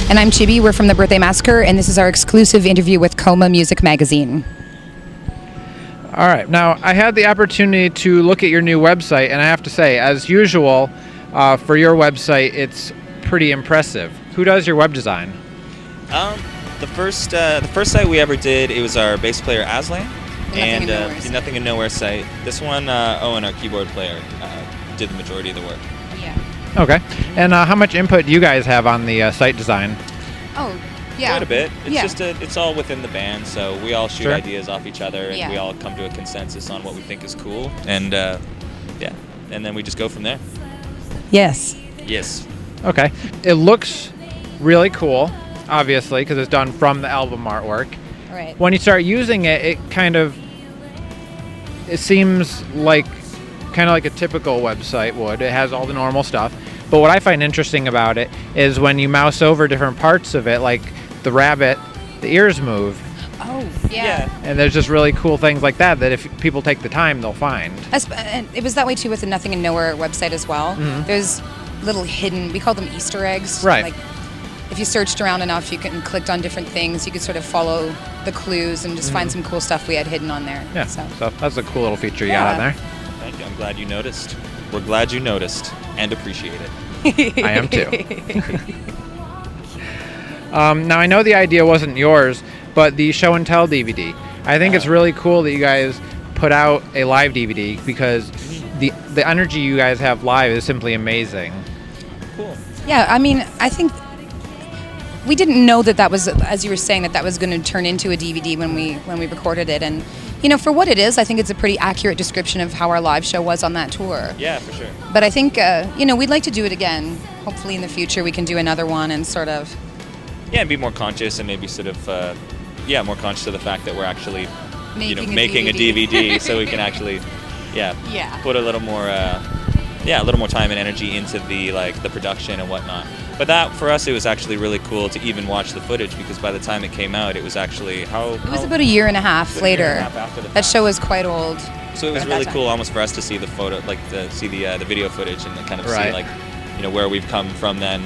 And I'm Chibi. We're from the Birthday Massacre, and this is our exclusive interview with COMA Music Magazine. All right. Now, I had the opportunity to look at your new website, and I have to say, as usual, for your website, it's pretty impressive. Who does your web design? The first site we ever did, it was our bass player Aslan, and the Nothing in Nowhere site. This one, Owen, our keyboard player, did the majority of the work. Yeah. Okay. And how much input do you guys have on the site design? Oh, yeah. Quite a bit. It's it's all within the band, so we all shoot Sure. ideas off each other, and we all come to a consensus on what we think is cool, and and then we just go from there. Yes. Yes. Okay. It looks really cool, obviously, because it's done from the album artwork. Right. When you start using it, it seems like kind of like a typical website would. It has all the normal stuff. But what I find interesting about it is when you mouse over different parts of it, like the rabbit, the ears move. Oh, yeah. And there's just really cool things like that if people take the time, they'll find. And it was that way too with the Nothing in Nowhere website as well. Mm-hmm. There's little hidden, we call them Easter eggs. Right. Like if you searched around enough, you can click on different things. You could sort of follow the clues and just find some cool stuff we had hidden on there. Yeah, so that's a cool little feature you got on there. Thank you. I'm glad you noticed. We're glad you noticed and appreciate it. I am too. Now, I know the idea wasn't yours, but the show and tell DVD. I think it's really cool that you guys put out a live DVD because the energy you guys have live is simply amazing. Cool. Yeah, I mean, I think we didn't know that was, as you were saying, that was going to turn into a DVD when we recorded it. And, you know, for what it is, I think it's a pretty accurate description of how our live show was on that tour. Yeah, for sure. But I think, we'd like to do it again. Hopefully in the future we can do another one and sort of... Yeah, and be more conscious and maybe sort of, more conscious of the fact that we're actually, making a DVD so we can actually, put a little more, a little more time and energy into the production and whatnot. But that, for us, it was actually really cool to even watch the footage because by the time it came out, it was actually It was about a year and a half later. After the that show is quite old. So it was really cool almost for us to see the photo, see the video footage and kind of see where we've come from then,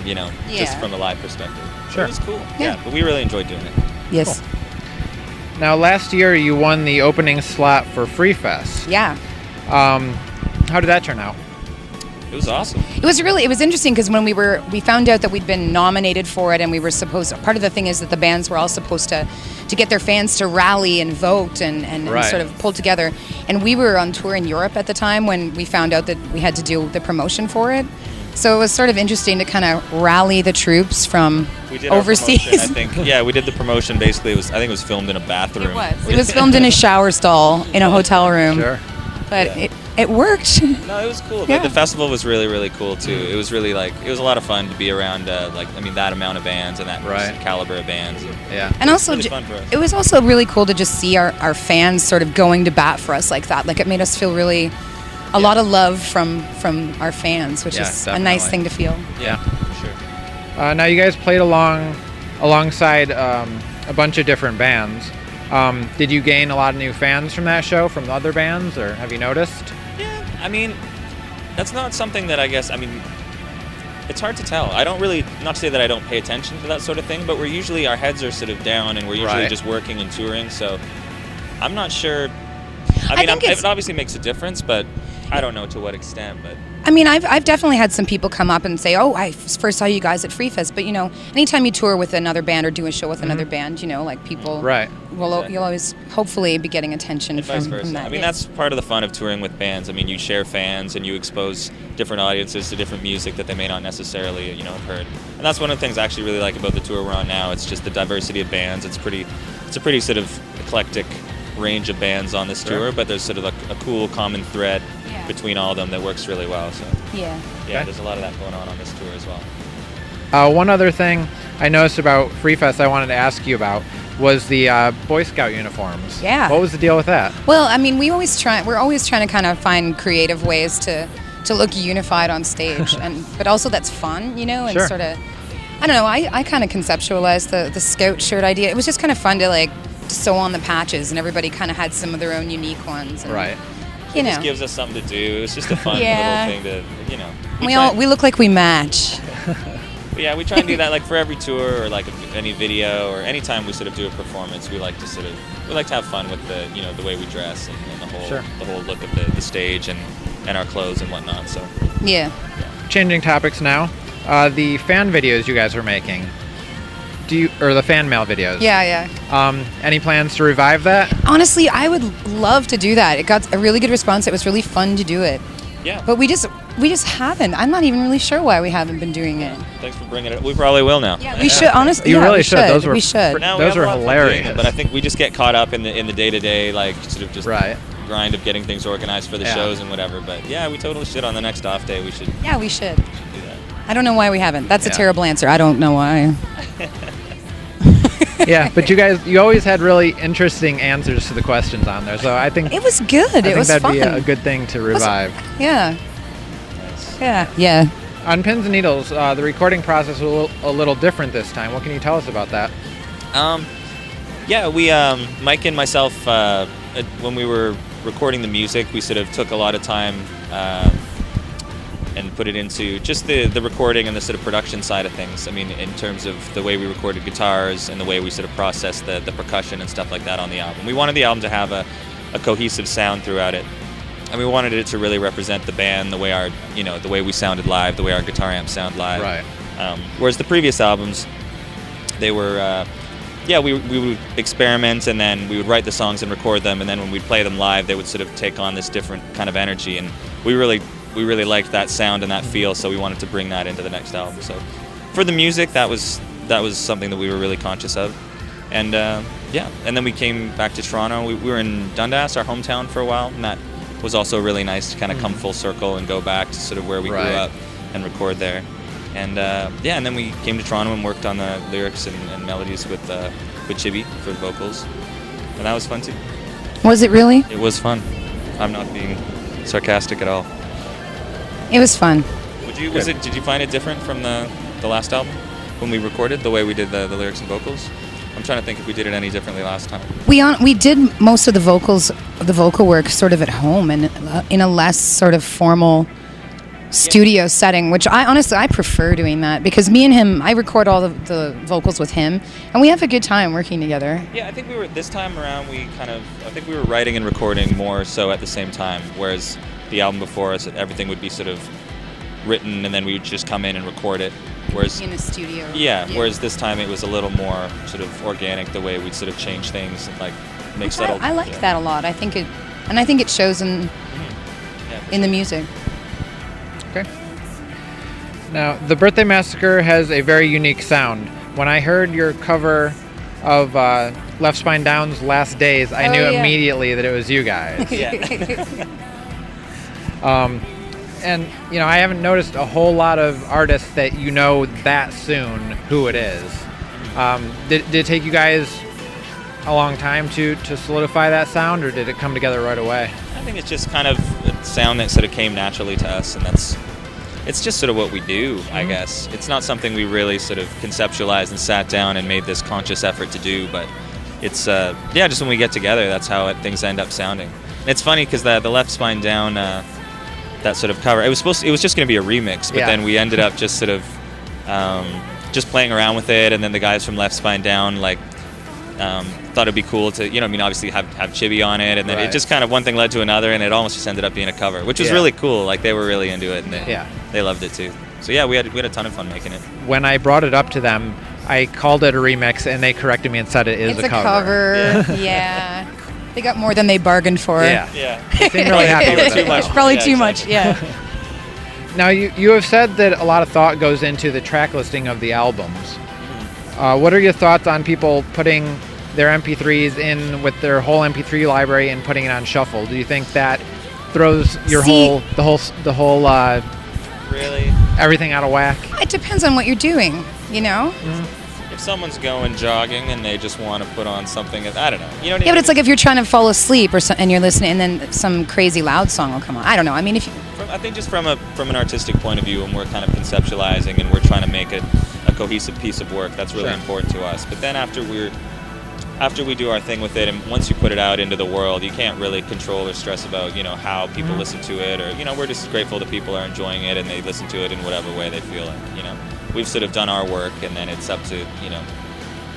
just from a live perspective. Sure. It was cool. Yeah. But we really enjoyed doing it. Yes. Cool. Now, last year you won the opening slot for Free Fest. Yeah. How did that turn out? It was awesome. It was interesting because when we found out that we'd been nominated for it and we were part of the thing is that the bands were all supposed to get their fans to rally and vote and sort of pull together. And we were on tour in Europe at the time when we found out that we had to do the promotion for it. So it was sort of interesting to kind of rally the troops from overseas. I think, we did the promotion. Basically, I think it was filmed in a bathroom. It was filmed in a shower stall in a hotel room. Sure. But it worked. No, it was cool. Yeah. The festival was really, really cool too. It was really it was a lot of fun to be around that amount of bands and that caliber of bands. Yeah. And also, really fun for us. It was also really cool to just see our fans sort of going to bat for us like that. Like it made us feel really a lot of love from our fans, which is definitely a nice thing to feel. Yeah, for sure. Now you guys played alongside a bunch of different bands. Did you gain a lot of new fans from that show, from the other bands, or have you noticed? Yeah, I mean, that's not something that it's hard to tell. I don't really, not to say that I don't pay attention to that sort of thing, but our heads are sort of down and we're usually just working and touring, so I'm not sure. It obviously makes a difference, but I don't know to what extent, but... I mean, I've definitely had some people come up and say, "Oh, I first saw you guys at Free Fest." But anytime you tour with another band or do a show with another band, people you'll always hopefully be getting attention from that. I mean, that's part of the fun of touring with bands. I mean, you share fans and you expose different audiences to different music that they may not necessarily have heard. And that's one of the things I actually really like about the tour we're on now. It's just the diversity of bands. It's a pretty sort of eclectic range of bands on this tour, but there's sort of a cool common thread between all of them that works really well. So there's a lot of that going on this tour as well. One other thing I noticed about Free Fest I wanted to ask you about was the Boy Scout uniforms. Yeah. What was the deal with that? Well, I mean, we're always trying to kind of find creative ways to look unified on stage, but also that's fun, and sort of, I don't know, I kind of conceptualized the Scout shirt idea. It was just kind of fun to sew on the patches, and everybody kind of had some of their own unique ones. And, It just gives us something to do. It was just a fun little thing to, We look like we match. But yeah, we try and do that like for every tour or like any video or anytime we sort of do a performance. We like to have fun with the way we dress and the whole look of the stage and our clothes and whatnot. So yeah. Changing topics now. The fan videos you guys are making. Or the fan mail videos? Yeah. Any plans to revive that? Honestly, I would love to do that. It got a really good response. It was really fun to do it. Yeah. But we just haven't. I'm not even really sure why we haven't been doing it. Thanks for bringing it up. We probably will now. Yeah, we should. Honestly, you really we should. Those were should. For now, those are hilarious. But I think we just get caught up in the day-to-day, like sort of just right. grind of getting things organized for the shows and whatever. But yeah, we totally should. On the next off day, we should. Yeah, we should. Do that. I don't know why we haven't. That's a terrible answer. I don't know why. Yeah, but you always had really interesting answers to the questions on there, so I think it was good. It was that'd fun. be a good thing to revive. Yeah. Nice. Yeah. On Pins and Needles, the recording process was a little different this time. What can you tell us about that? Yeah, we Mike and myself when we were recording the music, we sort of took a lot of time and put it into just the recording and the sort of production side of things. I mean, in terms of the way we recorded guitars and the way we sort of processed the percussion and stuff like that on the album. We wanted the album to have a cohesive sound throughout it. And we wanted it to really represent the band, the way we sounded live, the way our guitar amps sound live. Right. Whereas the previous albums, they were, we would experiment and then we would write the songs and record them, and then when we'd play them live, they would sort of take on this different kind of energy, and we really liked that sound and that feel, so we wanted to bring that into the next album. So for the music, that was something that we were really conscious of. And and then we came back to Toronto. We were in Dundas, our hometown, for a while, and that was also really nice to kind of come full circle and go back to sort of where we grew up and record there. And and then we came to Toronto and worked on the lyrics and melodies with Chibi for the vocals, and that was fun too. Was it really? It was fun. I'm not being sarcastic at all. It was fun. Did you find it different from the last album when we recorded the way we did the lyrics and vocals? I'm trying to think if we did it any differently last time. We did most of the vocal work sort of at home and in a less sort of formal studio setting, which I prefer doing that, because me and him, I record all the vocals with him, and we have a good time working together. Yeah, I think this time around I think we were writing and recording more so at the same time, whereas the album before us, everything would be sort of written and then we would just come in and record it. Whereas in a studio. Yeah, whereas this time it was a little more sort of organic, the way we'd sort of change things and like make subtle. I like that a lot. I think it shows in the music. Okay. Now, the Birthday Massacre has a very unique sound. When I heard your cover of Left Spine Down's Last Days, I knew immediately that it was you guys. And, I haven't noticed a whole lot of artists that you know that soon who it is. Did it take you guys a long time to solidify that sound, or did it come together right away? I think it's just kind of a sound that sort of came naturally to us, and it's just sort of what we do, I guess. It's not something we really sort of conceptualized and sat down and made this conscious effort to do, but it's, just when we get together, that's how things end up sounding. And it's funny because the Left Spine Down, that sort of cover, it was just going to be a remix, but then we ended up just sort of just playing around with it, and then the guys from Left Spine Down thought it'd be cool to obviously have Chibi on it, and then it just kind of one thing led to another, and it almost just ended up being a cover, which was really cool. Like they were really into it, and they loved it too. So yeah, we had a ton of fun making it. When I brought it up to them, I called it a remix, and they corrected me and said it's a cover. Yeah. They got more than they bargained for. Yeah. They seemed really happy with it. It's probably too much, yeah. Now, you have said that a lot of thought goes into the track listing of the albums. What are your thoughts on people putting their MP3s in with their whole MP3 library and putting it on shuffle? Do you think that throws the whole really everything out of whack? It depends on what you're doing, If someone's going jogging and they just want to put on something, I don't know. But it's like if you're trying to fall asleep and you're listening, and then some crazy loud song will come on. I don't know. I mean, I think just from an artistic point of view, when we're kind of conceptualizing and we're trying to make a cohesive piece of work, that's really important to us. But then after we do our thing with it, and once you put it out into the world, you can't really control or stress about how people listen to it, or we're just grateful that people are enjoying it and they listen to it in whatever way they feel like. we've sort of done our work, and then it's up to, you know,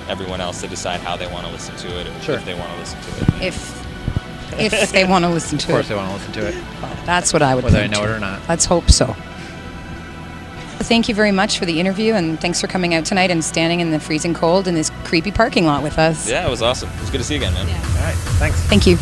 everyone else to decide how they want to listen to it, or Sure. if they want to listen to it. If they want to listen to it. Of course they want to listen to it, Well, that's what I would whether I think know too. it or not. Let's hope so. Thank you very much for the interview, and thanks for coming out tonight and standing in the freezing cold in this creepy parking lot with us. Yeah, it was awesome. It was good to see you again, man. All right, thanks. Thank you.